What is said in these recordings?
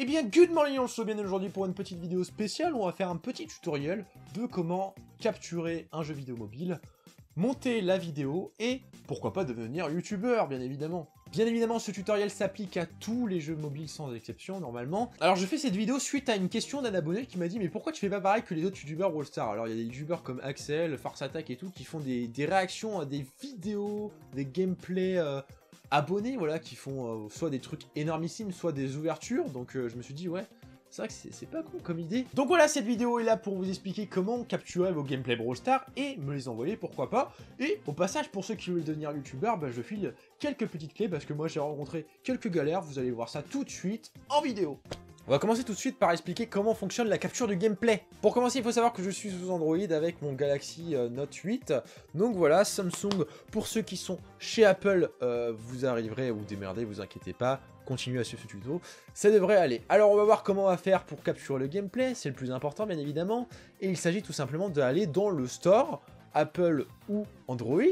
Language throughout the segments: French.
Eh bien, good morning, on se retrouve bien aujourd'hui pour une petite vidéo spéciale où on va faire un petit tutoriel de comment capturer un jeu vidéo mobile, monter la vidéo et pourquoi pas devenir youtubeur, bien évidemment. Bien évidemment, ce tutoriel s'applique à tous les jeux mobiles sans exception, normalement. Alors, je fais cette vidéo suite à une question d'un abonné qui m'a dit « Mais pourquoi tu fais pas pareil que les autres youtubeurs Wallstar ?» Alors, il y a des youtubeurs comme Axel, Farce Attack et tout qui font des réactions à des vidéos, des gameplays abonnés, voilà, qui font soit des trucs énormissimes, soit des ouvertures. Donc, je me suis dit « Ouais, c'est vrai que c'est pas con comme idée. » Donc voilà, cette vidéo est là pour vous expliquer comment capturer vos gameplays Brawl Stars et me les envoyer, pourquoi pas. Et au passage, pour ceux qui veulent devenir youtubeur, bah, je file quelques petites clés parce que moi j'ai rencontré quelques galères, vous allez voir ça tout de suite en vidéo. On va commencer tout de suite par expliquer comment fonctionne la capture du gameplay. Pour commencer, il faut savoir que je suis sous Android avec mon Galaxy Note 8. Donc voilà, Samsung, pour ceux qui sont chez Apple, vous arriverez à vous démerder, vous inquiétez pas. Continuez à suivre ce tuto, ça devrait aller. Alors on va voir comment on va faire pour capturer le gameplay, c'est le plus important bien évidemment. Et il s'agit tout simplement d'aller dans le store, Apple ou Android,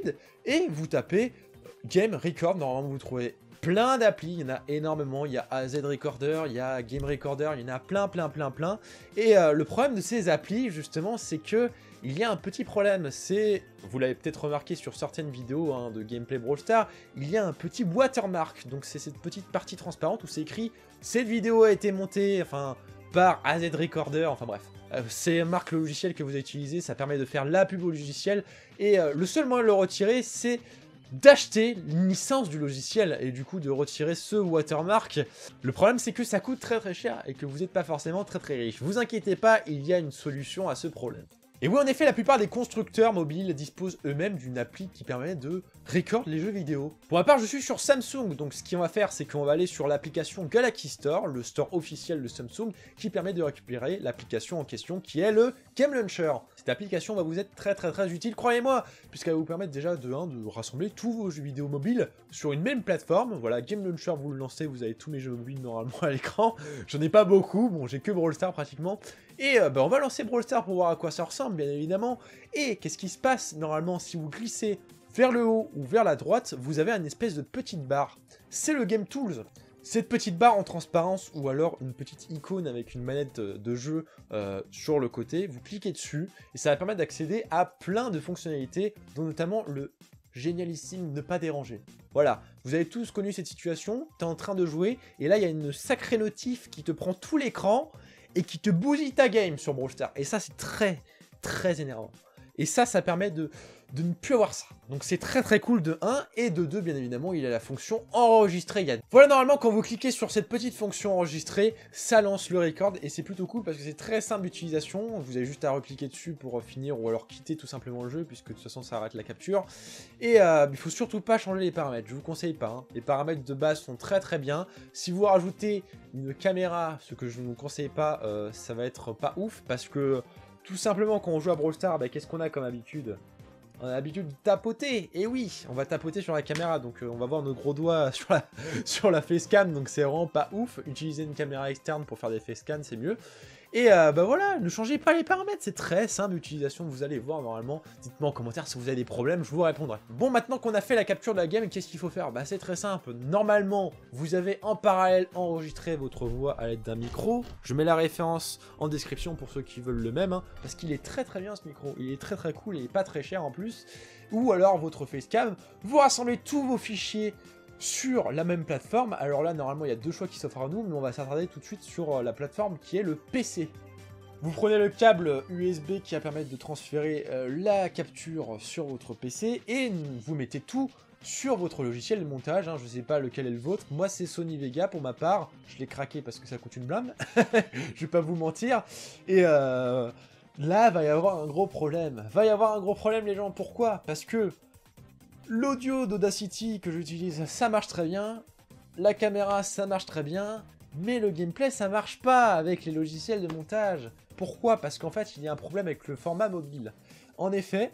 et vous tapez Game Record. Normalement vous trouvez plein d'applis, il y en a énormément, il y a AZ Recorder, il y a Game Recorder, il y en a plein. Et le problème de ces applis, justement, c'est que il y a un petit problème, c'est, vous l'avez peut-être remarqué sur certaines vidéos de gameplay Brawl Stars, il y a un petit watermark, donc c'est cette petite partie transparente où c'est écrit « Cette vidéo a été montée, par AZ Recorder », enfin bref. C'est marque le logiciel que vous avez utilisé, ça permet de faire la pub au logiciel, et le seul moyen de le retirer, c'est d'acheter une licence du logiciel et du coup de retirer ce watermark. Le problème c'est que ça coûte très cher et que vous n'êtes pas forcément très riche. Vous inquiétez pas, il y a une solution à ce problème. Et oui, en effet, la plupart des constructeurs mobiles disposent eux-mêmes d'une appli qui permet de record les jeux vidéo. Pour ma part, je suis sur Samsung, donc ce qu'on va faire, c'est qu'on va aller sur l'application Galaxy Store, le store officiel de Samsung, qui permet de récupérer l'application en question, qui est le Game Launcher. Cette application va vous être très utile, croyez-moi, puisqu'elle va vous permettre déjà de rassembler tous vos jeux vidéo mobiles sur une même plateforme. Voilà, Game Launcher, vous le lancez, vous avez tous mes jeux mobiles normalement à l'écran. J'en ai pas beaucoup, bon, j'ai que Brawl Stars pratiquement. Et on va lancer Brawl Stars pour voir à quoi ça ressemble, bien évidemment. Et qu'est-ce qui se passe normalement si vous glissez vers le haut ou vers la droite, vous avez une espèce de petite barre. C'est le Game Tools. Cette petite barre en transparence ou alors une petite icône avec une manette de jeu sur le côté, vous cliquez dessus et ça va permettre d'accéder à plein de fonctionnalités, dont notamment le génialissime ne pas déranger. Voilà, vous avez tous connu cette situation, tu es en train de jouer et là il y a une sacrée notif qui te prend tout l'écran et qui te bousille ta game sur Brawl Stars. Et ça c'est très énervant. Et ça permet de ne plus avoir ça. Donc c'est très cool de 1, et de 2, bien évidemment, il a la fonction enregistrer. Voilà, normalement, quand vous cliquez sur cette petite fonction enregistrer, ça lance le record, et c'est plutôt cool parce que c'est très simple d'utilisation. Vous avez juste à recliquer dessus pour finir, ou alors quitter tout simplement le jeu, puisque de toute façon, ça arrête la capture. Et il faut surtout pas changer les paramètres, je vous conseille pas. Les paramètres de base sont très bien. Si vous rajoutez une caméra, ce que je ne vous conseille pas, ça va être pas ouf, parce que tout simplement, quand on joue à Brawl Stars, qu'est-ce qu'on a comme habitude? On a l'habitude de tapoter, et oui, on va tapoter sur la caméra, donc on va voir nos gros doigts sur la facecam, donc c'est vraiment pas ouf. Utiliser une caméra externe pour faire des facecams, c'est mieux. Et voilà, ne changez pas les paramètres, c'est très simple d'utilisation, vous allez voir normalement. Dites-moi en commentaire si vous avez des problèmes, je vous répondrai. Bon, maintenant qu'on a fait la capture de la game, qu'est-ce qu'il faut faire? C'est très simple. Normalement, vous avez en parallèle enregistré votre voix à l'aide d'un micro. Je mets la référence en description pour ceux qui veulent le même, parce qu'il est très bien ce micro. Il est très cool, il est pas très cher en plus. Ou alors votre facecam, vous rassemblez tous vos fichiers sur la même plateforme. Alors là, normalement, il y a deux choix qui s'offrent à nous, mais on va s'attarder tout de suite sur la plateforme qui est le PC. Vous prenez le câble USB qui va permettre de transférer la capture sur votre PC et vous mettez tout sur votre logiciel de montage. Je sais pas lequel est le vôtre. Moi, c'est Sony Vega pour ma part. Je l'ai craqué parce que ça coûte une blinde. Je vais pas vous mentir. Et là, va y avoir un gros problème. Les gens. Pourquoi? Parce que l'audio d'Audacity que j'utilise, ça marche très bien. La caméra, ça marche très bien. Mais le gameplay, ça marche pas avec les logiciels de montage. Pourquoi? Parce qu'en fait, il y a un problème avec le format mobile. En effet,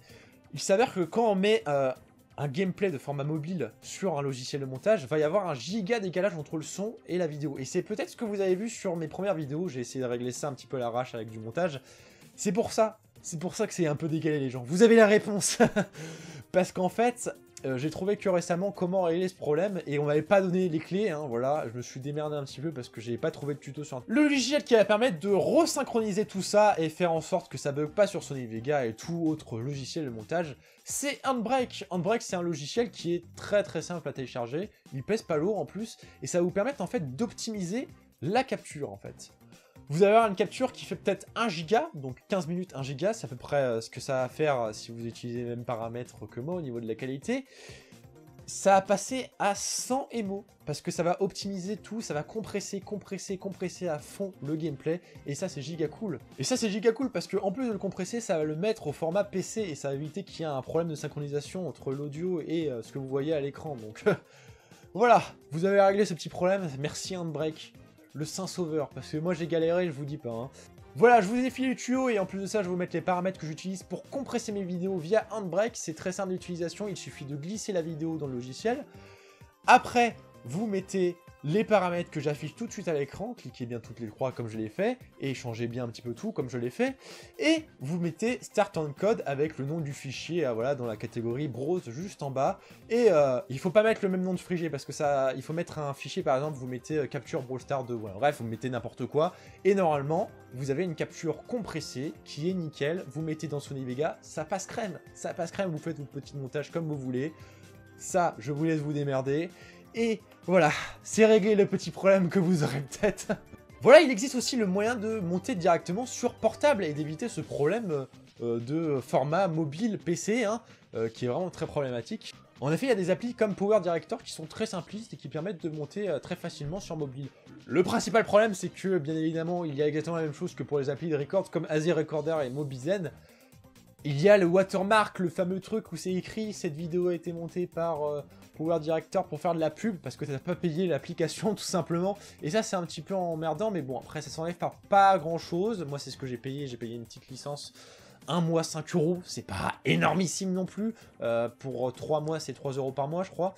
il s'avère que quand on met un gameplay de format mobile sur un logiciel de montage, il va y avoir un giga décalage entre le son et la vidéo. Et c'est peut-être ce que vous avez vu sur mes premières vidéos. J'ai essayé de régler ça un petit peu à l'arrache avec du montage. C'est pour ça que c'est un peu décalé, les gens. Vous avez la réponse. Parce qu'en fait, j'ai trouvé que récemment comment régler ce problème, et on m'avait pas donné les clés, hein, voilà, je me suis démerdé un petit peu parce que j'ai pas trouvé de tuto sur le logiciel qui va permettre de resynchroniser tout ça et faire en sorte que ça bug pas sur Sony Vegas et tout autre logiciel de montage, c'est Handbrake. Handbrake, c'est un logiciel qui est très simple à télécharger, il pèse pas lourd en plus, et ça va vous permettre en fait d'optimiser la capture en fait. Vous allez avoir une capture qui fait peut-être 1 giga, donc 15 minutes 1 giga, c'est à peu près ce que ça va faire si vous utilisez les mêmes paramètres que moi au niveau de la qualité. Ça va passer à 100 MO, parce que ça va optimiser tout, ça va compresser à fond le gameplay, et ça c'est giga cool. Et ça c'est giga cool parce que en plus de le compresser, ça va le mettre au format PC, et ça va éviter qu'il y ait un problème de synchronisation entre l'audio et ce que vous voyez à l'écran, donc voilà, vous avez réglé ce petit problème, merci Handbrake. Le saint sauveur, parce que moi j'ai galéré, je vous dis pas. Hein. Voilà, je vous ai filé le tuyau, et en plus de ça, je vais vous mettre les paramètres que j'utilise pour compresser mes vidéos via Handbrake. C'est très simple d'utilisation, il suffit de glisser la vidéo dans le logiciel. Après, vous mettez les paramètres que j'affiche tout de suite à l'écran, cliquez bien toutes les croix comme je l'ai fait, et changez bien un petit peu tout comme je l'ai fait, et vous mettez Start on Code avec le nom du fichier, voilà, dans la catégorie Browse juste en bas, et il faut pas mettre le même nom de fichier, parce que ça, il faut mettre un fichier, par exemple, vous mettez Capture Brawl Stars 2, voilà, bref, vous mettez n'importe quoi, et normalement, vous avez une capture compressée, qui est nickel, vous mettez dans Sony Vegas, ça passe crème, vous faites votre petit montage comme vous voulez, ça, je vous laisse vous démerder. Et voilà, c'est réglé le petit problème que vous aurez peut-être. Voilà, il existe aussi le moyen de monter directement sur portable et d'éviter ce problème de format mobile PC, hein, qui est vraiment très problématique. En effet, il y a des applis comme Power Director qui sont très simplistes et qui permettent de monter très facilement sur mobile. Le principal problème, c'est que, bien évidemment, il y a exactement la même chose que pour les applis de record comme AZ Recorder et Mobizen. Il y a le watermark, le fameux truc où c'est écrit « Cette vidéo a été montée par Power Director pour faire de la pub » parce que tu n'as pas payé l'application tout simplement. Et ça, c'est un petit peu emmerdant, mais bon, après, ça s'enlève par pas grand-chose. Moi, c'est ce que j'ai payé une petite licence. 1 mois, 5 €, c'est pas énormissime non plus. Pour 3 mois, c'est 3 € par mois, je crois.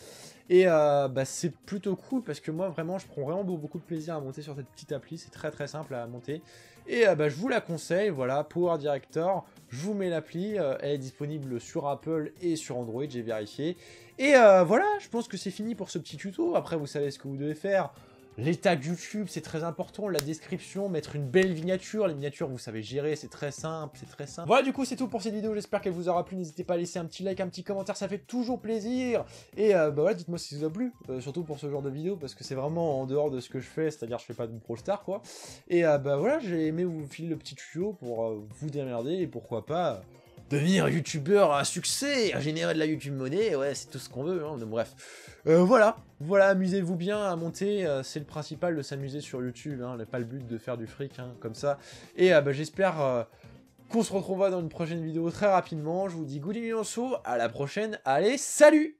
Et c'est plutôt cool parce que moi, vraiment, je prends vraiment beaucoup de plaisir à monter sur cette petite appli. C'est très simple à monter. Et je vous la conseille, voilà, Power Director. Je vous mets l'appli, elle est disponible sur Apple et sur Android, j'ai vérifié. Et voilà, je pense que c'est fini pour ce petit tuto. Après, vous savez ce que vous devez faire. Les tags YouTube, c'est très important, la description, mettre une belle miniature. Les miniatures, vous savez gérer, c'est très simple, Voilà, du coup, c'est tout pour cette vidéo, j'espère qu'elle vous aura plu. N'hésitez pas à laisser un petit like, un petit commentaire, ça fait toujours plaisir. Et voilà, dites-moi si ça vous a plu, surtout pour ce genre de vidéo, parce que c'est vraiment en dehors de ce que je fais, c'est-à-dire je fais pas de Brawl Stars, quoi. Et voilà, j'ai aimé vous filer le petit tuyau pour vous démerder, et pourquoi pas... devenir youtubeur à succès, à générer de la YouTube monnaie, ouais, c'est tout ce qu'on veut, hein, donc bref. Voilà, amusez-vous bien à monter, c'est le principal de s'amuser sur YouTube, hein, pas le but de faire du fric, hein, comme ça. Et j'espère qu'on se retrouvera dans une prochaine vidéo très rapidement, je vous dis good à la prochaine, allez, salut!